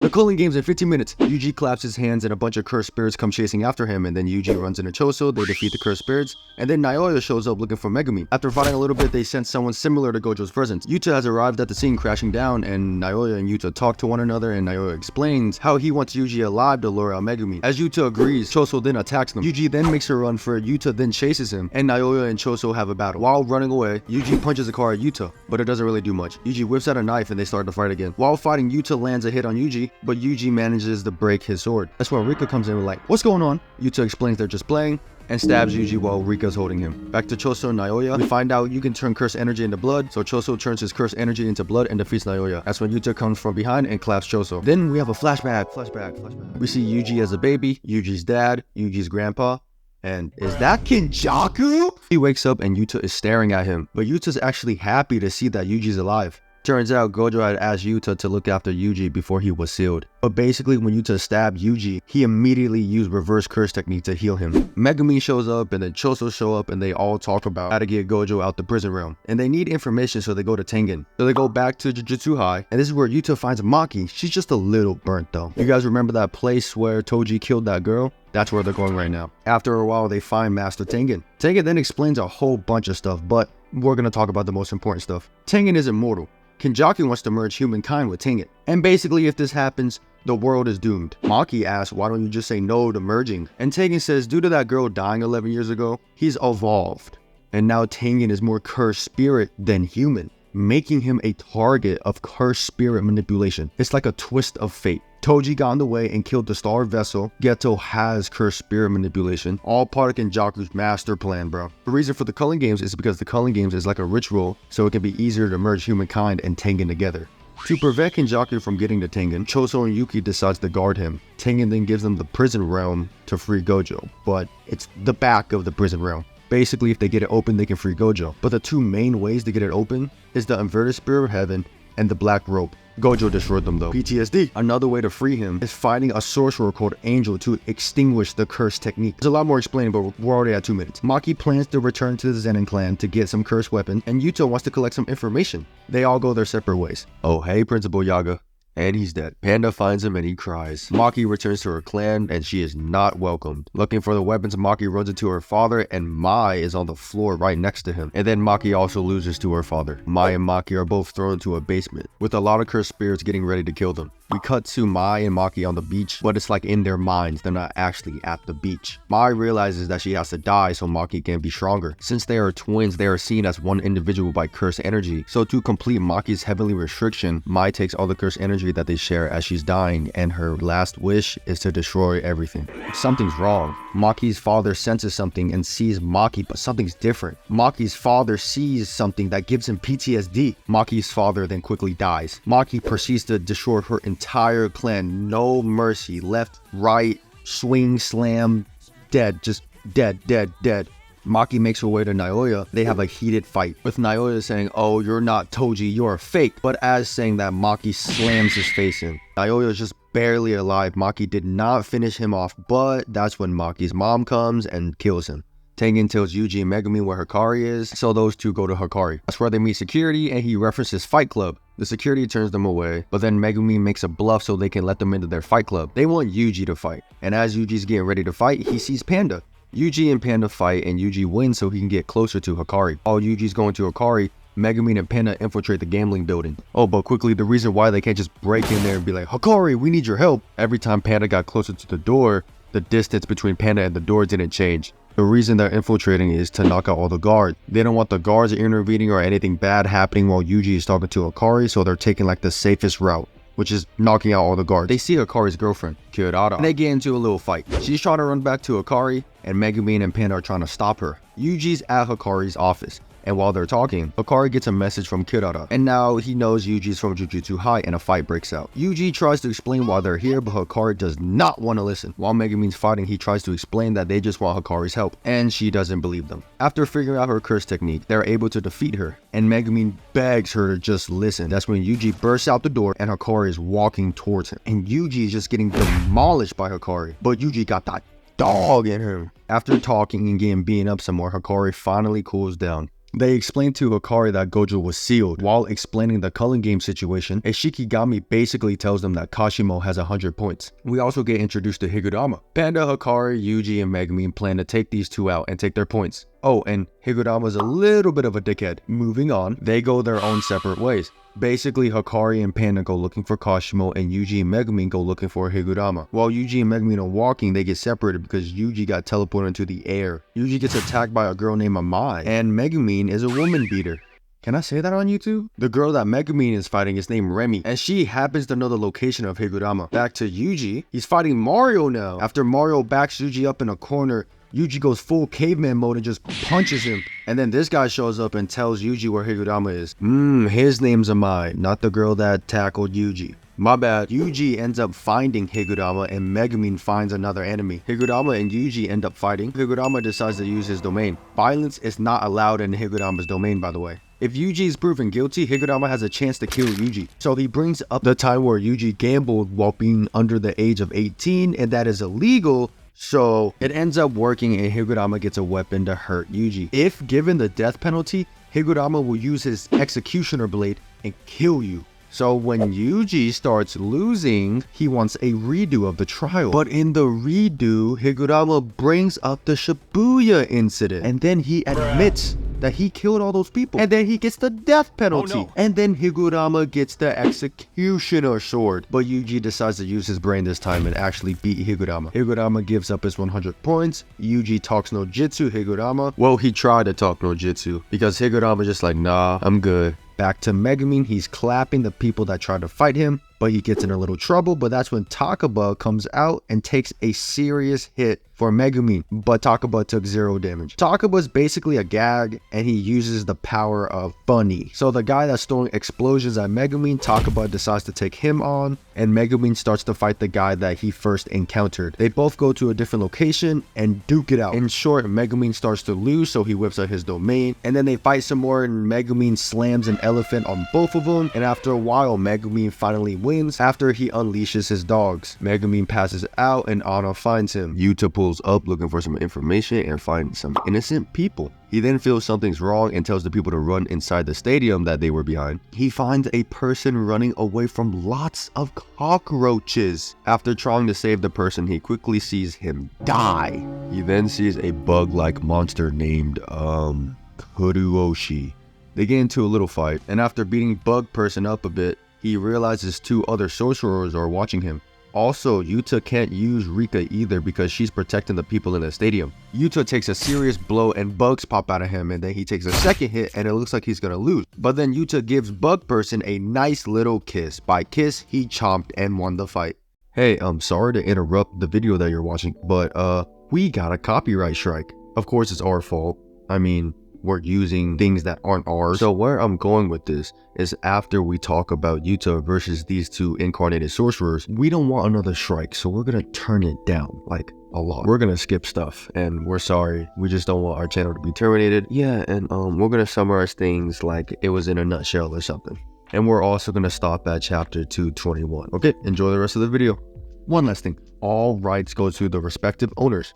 The Culling game's in 15 minutes. Yuji claps his hands and a bunch of cursed spirits come chasing after him, and then Yuji runs into Choso, they defeat the cursed spirits, and then Naoya shows up looking for Megumi. After fighting a little bit, they sense someone similar to Gojo's presence. Yuta has arrived at the scene crashing down, and Naoya and Yuta talk to one another, and Naoya explains how he wants Yuji alive to lure out Megumi. As Yuta agrees, Choso then attacks them. Yuji then makes a run for it, Yuta then chases him, and Naoya and Choso have a battle. While running away, Yuji punches a car at Yuta, but it doesn't really do much. Yuji whips out a knife and they start to fight again. While fighting, Yuta lands a hit on Yuji, but Yuji manages to break his sword. That's when Rika comes in and like, what's going on? Yuta explains they're just playing, and stabs Yuji while Rika's holding him. Back to Choso and Naoya, we find out you can turn cursed energy into blood, so Choso turns his cursed energy into blood and defeats Naoya. That's when Yuta comes from behind and claps Choso. Then we have a flashback. We see Yuji as a baby, Yuji's dad, Yuji's grandpa, and is that Kenjaku? He wakes up and Yuta is staring at him, but Yuta's actually happy to see that Yuji's alive. Turns out Gojo had asked Yuta to look after Yuji before he was sealed. But basically when Yuta stabbed Yuji, he immediately used reverse curse technique to heal him. Megumi shows up and then Choso show up and they all talk about how to get Gojo out the prison realm. And they need information, so they go to Tengen. So they go back to Jujutsu High, and this is where Yuta finds Maki. She's just a little burnt though. You guys remember that place where Toji killed that girl? That's where they're going right now. After a while, they find Master Tengen. Tengen then explains a whole bunch of stuff, but we're gonna talk about the most important stuff. Tengen is immortal. Kenjaku wants to merge humankind with Tengen. And basically, if this happens, the world is doomed. Maki asks, why don't you just say no to merging? And Tengen says, due to that girl dying 11 years ago, he's evolved. And now Tengen is more cursed spirit than human, making him a target of cursed spirit manipulation. It's like a twist of fate. Toji got in the way and killed the star vessel. Geto has cursed spirit manipulation. All part of Kenjaku's master plan, bro. The reason for the Culling games is because the Culling games is like a ritual, so it can be easier to merge humankind and Tengen together. To prevent Kenjaku from getting to Tengen, Choso and Yuki decides to guard him. Tengen then gives them the prison realm to free Gojo, but it's the back of the prison realm. Basically, if they get it open, they can free Gojo. But the two main ways to get it open is the inverted spirit of heaven and the black rope. Gojo destroyed them though. PTSD. Another way to free him is finding a sorcerer called Angel to extinguish the curse technique. There's a lot more explaining, but we're already at 2 minutes. Maki plans to return to the Zenin clan to get some cursed weapon, and Yuta wants to collect some information. They all go their separate ways. Oh hey, Principal Yaga. And he's dead. Panda finds him and he cries. Maki returns to her clan and she is not welcomed. Looking for the weapons, Maki runs into her father and Mai is on the floor right next to him. And then Maki also loses to her father. Mai and Maki are both thrown into a basement with a lot of cursed spirits getting ready to kill them. We cut to Mai and Maki on the beach, but it's like in their minds, they're not actually at the beach. Mai realizes that she has to die so Maki can be stronger. Since they are twins, they are seen as one individual by cursed energy. So to complete Maki's heavenly restriction, Mai takes all the cursed energy that they share as she's dying, and her last wish is to destroy everything. Something's wrong. Maki's father senses something and sees Maki, but something's different. Maki's father sees something that gives him PTSD. Maki's father then quickly dies. Maki proceeds to destroy her entire clan, no mercy, left, right, swing, slam, dead, just dead. Maki makes her way to Naoya. They have a heated fight, with Naoya saying, oh, you're not Toji, you're a fake. But as saying that, Maki slams his face in. Naoya is just barely alive. Maki did not finish him off, but that's when Maki's mom comes and kills him. Tengen tells Yuji and Megumi where Hakari is, so those two go to Hakari. That's where they meet security and he references Fight Club. The security turns them away, but then Megumi makes a bluff so they can let them into their fight club. They want Yuji to fight, and as Yuji's getting ready to fight, he sees Panda. Yuji and Panda fight and Yuji wins so he can get closer to Hakari. While Yuji's going to Hakari, Megumi and Panda infiltrate the gambling building. Oh, but quickly, the reason why they can't just break in there and be like, Hakari, we need your help. Every time Panda got closer to the door, the distance between Panda and the door didn't change. The reason they're infiltrating is to knock out all the guards. They don't want the guards intervening or anything bad happening while Yuji is talking to Hakari, so they're taking like the safest route, which is knocking out all the guards. They see Hakari's girlfriend, Kyoto, and they get into a little fight. She's trying to run back to Hakari, and Megumi and Panda are trying to stop her. Yuji's at Hakari's office, and while they're talking, Hakari gets a message from Kyoto, and now he knows Yuji's from Jujutsu High and a fight breaks out. Yuji tries to explain why they're here, but Hakari does not want to listen. While Megumi's fighting, he tries to explain that they just want Hakari's help, and she doesn't believe them. After figuring out her curse technique, they're able to defeat her, and Megumi begs her to just listen. That's when Yuji bursts out the door and Hakari is walking towards him, and Yuji is just getting demolished by Hakari, but Yuji got that dog in her. After talking and getting beaten up some more, Hakari finally cools down. They explain to Hakari that gojo was sealed. While explaining the culling game situation, a Shikigami basically tells them that Kashimo has 100 points. We also get introduced to Higuruma. Panda, Hakari, Yuji, and Megumi plan to take these two out and take their points. Oh, and Higurama's a little bit of a dickhead. Moving on, they go their own separate ways. Basically, Hakari and Panda go looking for Kashimo, and Yuji and Megumi go looking for Higurama. While Yuji and Megumi are walking, they get separated because Yuji got teleported into the air. Yuji gets attacked by a girl named Amai, and Megumi is a woman beater. Can I say that on YouTube? The girl that Megumi is fighting is named Remy, and she happens to know the location of Higurama. Back to Yuji, he's fighting Mario now. After Mario backs Yuji up in a corner, Yuji goes full caveman mode and just punches him. And then this guy shows up and tells Yuji where Higurama is. His name's Amai, not the girl that tackled Yuji. My bad. Yuji ends up finding Higurama and Megumi finds another enemy. Higurama and Yuji end up fighting. Higurama decides to use his domain. Violence is not allowed in Higurama's domain, by the way. If Yuji is proven guilty, Higurama has a chance to kill Yuji. So he brings up the time where Yuji gambled while being under the age of 18, and that is illegal. So it ends up working and Higurama gets a weapon to hurt Yuji. If given the death penalty, Higurama will use his executioner blade and kill you. So when Yuji starts losing, he wants a redo of the trial. But in the redo, Higurama brings up the Shibuya incident. And then he admits that he killed all those people. And then he gets the death penalty. Oh, no. And then Higurama gets the executioner sword. But Yuji decides to use his brain this time and actually beat Higurama. Higurama gives up his 100 points. Yuji talks no jutsu Higurama. Well, he tried to talk no jutsu because Higurama just like, nah, I'm good. Back to Megumi, he's clapping the people that try to fight him, but he gets in a little trouble. But that's when Takaba comes out and takes a serious hit for Megumi, but Takaba took 0 damage. Takaba is basically a gag, and he uses the power of funny. So the guy that's throwing explosions at Megumi, Takaba decides to take him on, and Megumi starts to fight the guy that he first encountered. They both go to a different location and duke it out. In short, Megumi starts to lose, so he whips out his domain, and then they fight some more, and Megumi slams an elephant on both of them, and after a while, Megumi finally wins after he unleashes his dogs. Megumi passes out, and Anna finds him. Yuta pulls up looking for some information and finds some innocent people. He then feels something's wrong and tells the people to run inside the stadium that they were behind. He finds a person running away from lots of cockroaches. After trying to save the person, he quickly sees him die. He then sees a bug-like monster named Kuruoshi. They get into a little fight, and after beating Bug Person up a bit, he realizes 2 other sorcerers are watching him. Also, Yuta can't use Rika either because she's protecting the people in the stadium. Yuta takes a serious blow and bugs pop out of him, and then he takes a second hit and it looks like he's gonna lose. But then Yuta gives Bug Person a nice little kiss. By kiss, he chomped and won the fight. Hey, I'm sorry to interrupt the video that you're watching, but we got a copyright strike. Of course it's our fault. I mean, we're using things that aren't ours. So where I'm going with this is after we talk about Yuta versus these 2 incarnated sorcerers, we don't want another strike, so we're gonna turn it down like a lot. We're gonna skip stuff, and we're sorry. We just don't want our channel to be terminated. Yeah, and we're gonna summarize things like it was in a nutshell or something. And we're also gonna stop at chapter 221. Okay, enjoy the rest of the video. One last thing, all rights go to the respective owners.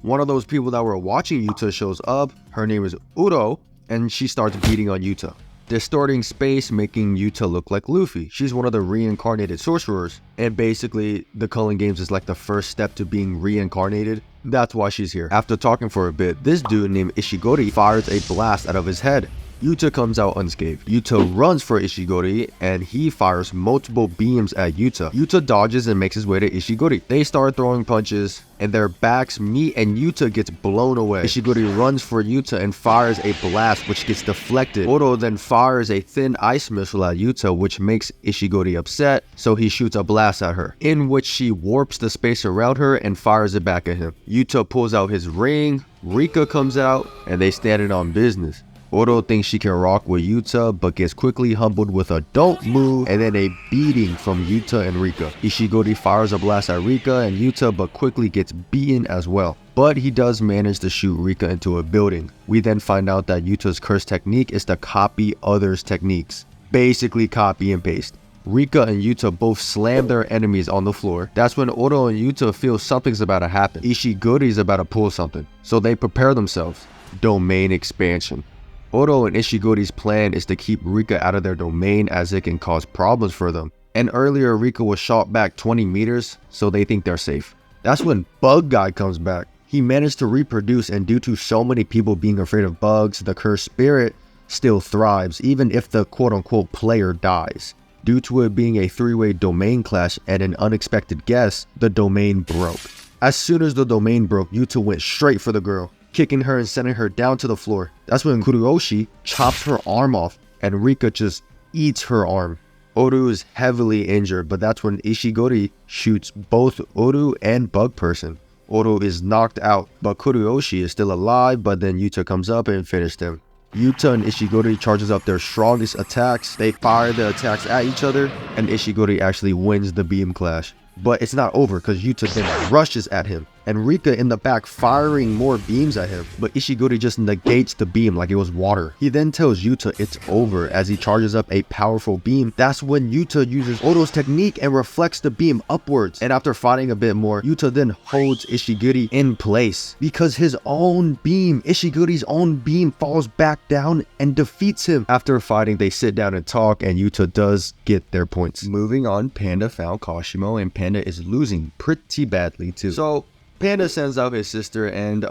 One of those people that were watching Yuta shows up. Her name is Uro, and she starts beating on Yuta, distorting space, making Yuta look like Luffy. She's one of the reincarnated sorcerers, and basically the Culling Games is like the first step to being reincarnated. That's why she's here. After talking for a bit, this dude named Ishigori fires a blast out of his head. Yuta comes out unscathed. Yuta runs for Ishigori and he fires multiple beams at Yuta. Yuta dodges and makes his way to Ishigori. They start throwing punches and their backs meet and Yuta gets blown away. Ishigori runs for Yuta and fires a blast which gets deflected. Oro then fires a thin ice missile at Yuta which makes Ishigori upset, so he shoots a blast at her, in which she warps the space around her and fires it back at him. Yuta pulls out his ring, Rika comes out, and they stand it on business. Oro thinks she can rock with Yuta, but gets quickly humbled with a don't move and then a beating from Yuta and Rika. Ishigori fires a blast at Rika and Yuta, but quickly gets beaten as well. But he does manage to shoot Rika into a building. We then find out that Yuta's curse technique is to copy others' techniques. Basically copy and paste. Rika and Yuta both slam their enemies on the floor. That's when Oro and Yuta feel something's about to happen. Ishigori's about to pull something, so they prepare themselves. domain expansion. Odo and Ishigori's plan is to keep Rika out of their domain as it can cause problems for them. And earlier Rika was shot back 20 meters, so they think they're safe. That's when Bug Guy comes back. He managed to reproduce, and due to so many people being afraid of bugs, the cursed spirit still thrives even if the quote-unquote player dies. Due to it being a three-way domain clash and an unexpected guess, the domain broke. As soon as the domain broke, Yuta went straight for the girl, kicking her and sending her down to the floor. That's when Kuroyoshi chops her arm off and Rika just eats her arm. Oru is heavily injured, but that's when Ishigori shoots both Oru and Bug Person. Oru is knocked out, but Kuroyoshi is still alive, but then Yuta comes up and finished him. Yuta and Ishigori charges up their strongest attacks. They fire the attacks at each other, and Ishigori actually wins the beam clash. But it's not over because Yuta then rushes at him, and Rika in the back firing more beams at him, but Ishigori just negates the beam like it was water. He then tells Yuta it's over as he charges up a powerful beam. That's when Yuta uses Odo's technique and reflects the beam upwards, and after fighting a bit more, Yuta then holds Ishigori in place because his own beam, Ishigori's own beam, falls back down and defeats him. After fighting, they sit down and talk, and Yuta does get their points. Moving on, Panda found Kashimo, and Panda is losing pretty badly too. So Panda sends out his sister, and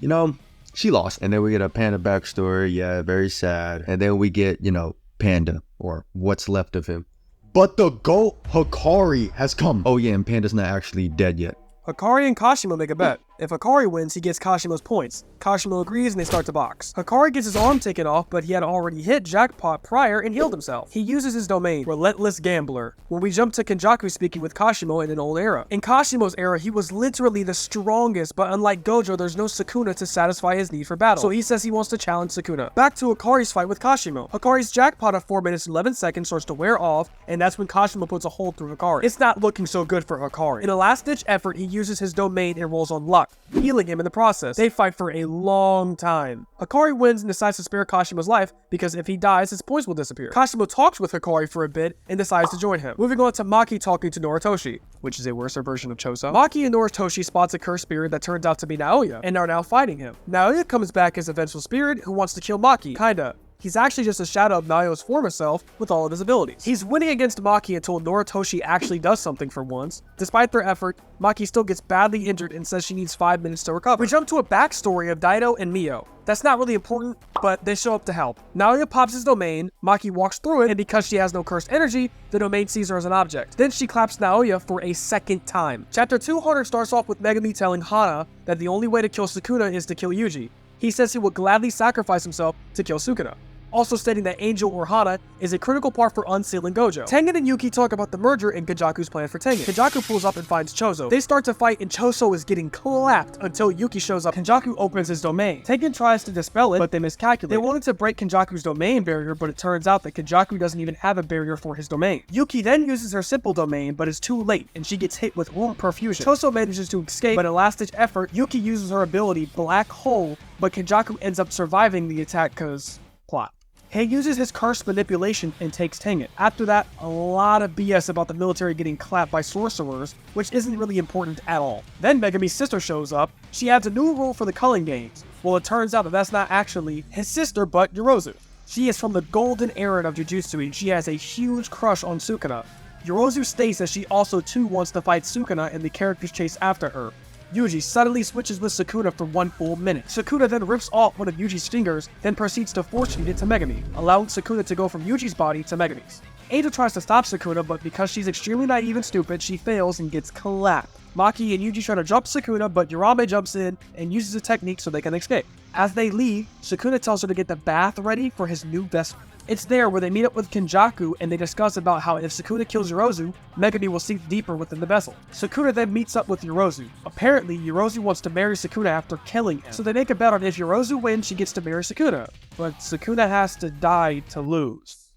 you know, she lost. And then we get a Panda backstory. Yeah, very sad. And then we get, you know, Panda, or what's left of him. But the GOAT Hakari has come. Oh yeah, and Panda's not actually dead yet. Hakari and Kashimo make a bet. If Hakari wins, he gets Kashimo's points. Kashimo agrees and they start to box. Hakari gets his arm taken off, but he had already hit jackpot prior and healed himself. He uses his domain, Relentless Gambler. When we jump to Kenjaku speaking with Kashimo in an old era. In Kashimo's era, he was literally the strongest, but unlike Gojo, there's no Sukuna to satisfy his need for battle. So he says he wants to challenge Sukuna. Back to Hakari's fight with Kashimo. Hakari's jackpot of 4 minutes and 11 seconds starts to wear off, and that's when Kashimo puts a hold through Hakari. It's not looking so good for Hakari. In a last-ditch effort, he uses his domain and rolls on luck, healing him in the process. They fight for a long time. Hakari wins and decides to spare Kashimo's life because if he dies, his points will disappear. Kashimo talks with Hakari for a bit and decides to join him. Moving on to Maki talking to Noritoshi, which is a worse version of Choso. Maki and Noritoshi spots a cursed spirit that turns out to be Naoya and are now fighting him. Naoya comes back as a vengeful spirit who wants to kill Maki, kinda. He's actually just a shadow of Naoya's former self with all of his abilities. He's winning against Maki until Noritoshi actually does something for once. Despite their effort, Maki still gets badly injured and says she needs 5 minutes to recover. We jump to a backstory of Daido and Mio. That's not really important, but they show up to help. Naoya pops his domain, Maki walks through it, and because she has no cursed energy, the domain sees her as an object. Then she claps Naoya for a second time. Chapter 200 starts off with Megumi telling Hana that the only way to kill Sukuna is to kill Yuji. He says he will gladly sacrifice himself to kill Sukuna, also stating that Angel or Hana is a critical part for unsealing Gojo. Tengen and Yuki talk about the merger and Kenjaku's plan for Tengen. Kenjaku pulls up and finds Choso. They start to fight and Choso is getting clapped until Yuki shows up. Kenjaku opens his domain. Tengen tries to dispel it, but they miscalculate. They wanted to break Kenjaku's domain barrier, but it turns out that Kenjaku doesn't even have a barrier for his domain. Yuki then uses her simple domain, but is too late, and she gets hit with wound perfusion. Choso manages to escape, but in a last-ditch effort, Yuki uses her ability, Black Hole, but Kenjaku ends up surviving the attack cause plot. He uses his cursed manipulation and takes Tengen. After that, a lot of BS about the military getting clapped by sorcerers, which isn't really important at all. Then Megumi's sister shows up. She adds a new rule for the Culling games. Well, it turns out that that's not actually his sister, but Yorozu. She is from the golden era of Jujutsu, and she has a huge crush on Sukuna. Yorozu states that she also too wants to fight Sukuna and the characters chase after her. Yuji suddenly switches with Sukuna for 1 full minute. Sukuna then rips off one of Yuji's fingers, then proceeds to force feed it to Megumi, allowing Sukuna to go from Yuji's body to Megumi's. Angel tries to stop Sukuna, but because she's extremely naive and stupid, she fails and gets clapped. Maki and Yuji try to jump Sukuna, but Yorame jumps in and uses a technique so they can escape. As they leave, Sukuna tells her to get the bath ready for his new best friend. It's there where they meet up with Kenjaku and they discuss about how if Sukuna kills Yorozu, Megumi will sink deeper within the vessel. Sukuna then meets up with Yorozu. Apparently, Yorozu wants to marry Sukuna after killing him, so they make a bet on if Yorozu wins, she gets to marry Sukuna. But Sukuna has to die to lose.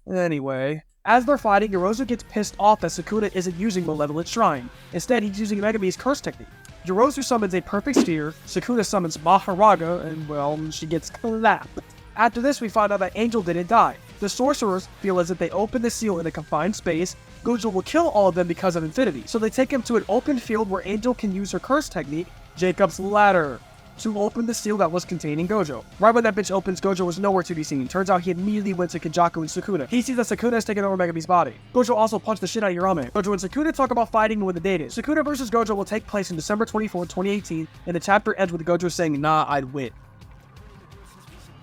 Anyway, as they're fighting, Yorozu gets pissed off that Sukuna isn't using Malevolent Shrine. Instead, he's using Megumi's curse technique. Yorozu summons a perfect sphere, Sukuna summons Maharaga, and well, she gets clapped. After this, we find out that Angel didn't die. The sorcerers feel as if they open the seal in a confined space, Gojo will kill all of them because of Infinity. So they take him to an open field where Angel can use her curse technique, Jacob's Ladder. to open the seal that was containing Gojo. Right when that bitch opens, Gojo was nowhere to be seen. Turns out he immediately went to Kenjaku and Sukuna. He sees that Sukuna has taken over Megumi's body. Gojo also punched the shit out of Yarame. Gojo and Sukuna talk about fighting when the date is. Sukuna versus Gojo will take place on December 24, 2018, and the chapter ends with Gojo saying, "Nah, I'd win."